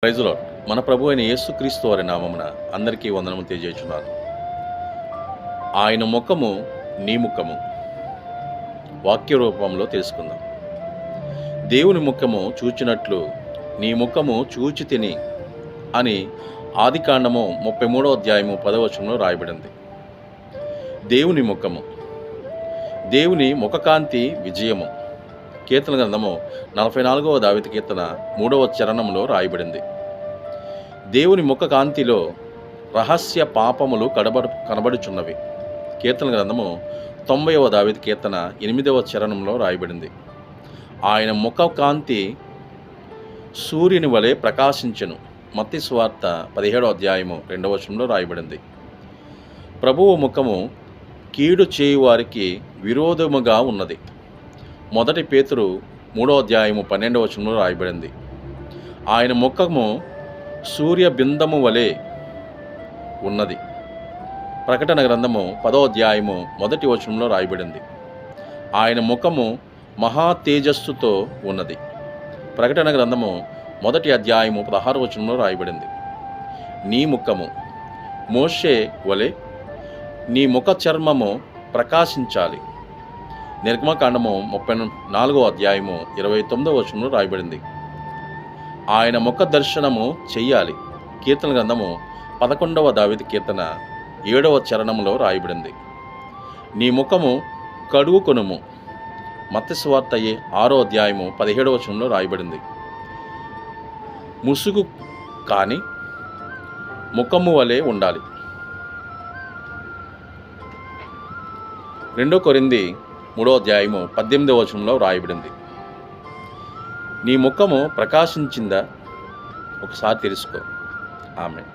Praise lord. మన ప్రభు అయిన యేసుక్రీస్తు వారి నామమున అందరికీ వందనము తెలియజేస్తున్నాను. ఆయన ముఖము నీ ముఖము వాక్య రూపంలో తెలుసుకుందాం. దేవుని ముఖము చూచినట్లు నీ ముఖము చూచి తిని అని ఆదికాండము 33వ అధ్యాయము 10వ వచనంలో రాయబడింది. దేవుని ముఖము, దేవుని ముఖకాంతి విజయము. కీర్తన గ్రంథము 44వ దావీదు కీర్తన 3వ చరణంలో రాయబడింది. దేవుని ముఖ కాంతిలో రహస్య పాపములు కనబడుచున్నవి. కీర్తన గ్రంథము 90వ దావీదు కీర్తన 8వ చరణంలో రాయబడింది. ఆయన ముఖ కాంతి సూర్యుని వలె ప్రకాశించెను. మత్తయి సువార్త 17వ అధ్యాయము 2వ వచనంలో రాయబడింది. ప్రభువు ముఖము కీడు చేయువారికి విరోధముగా ఉన్నది. 1 పేతురు 3వ అధ్యాయము 12వ వచనంలో రాయబడింది. ఆయన ముఖము సూర్యబిందము వలె ఉన్నది. ప్రకటన గ్రంథము 10వ అధ్యాయము 1వ వచనంలో రాయబడింది. ఆయన ముఖము మహా తేజస్సుతో ఉన్నది. ప్రకటన గ్రంథము 1వ అధ్యాయము 16వ వచనంలో రాయబడింది. నీ ముఖము మోషే వలె నీ ముఖ చర్మము ప్రకాశించాలి. నిర్గమకాండము 34వ అధ్యాయము 29వ వచనంలో రాయబడింది. ఆయన ముఖ దర్శనము చెయ్యాలి. కీర్తన గ్రంథము 11వ దావీదు కీర్తన 7వ చరణంలో రాయబడింది. నీ ముఖము కడుగుకొనుము. మత్తయి సువార్త 6వ అధ్యాయము 17వ వచనంలో రాయబడింది. ముసుగు కాని ముఖము వలె ఉండాలి. 2 కొరింథీ 3వ అధ్యాయము 18వ వచనంలో రాయబడింది. నీ ముఖము ప్రకాశించిందా? ఒకసారి తెలుసుకో. ఆమేన్.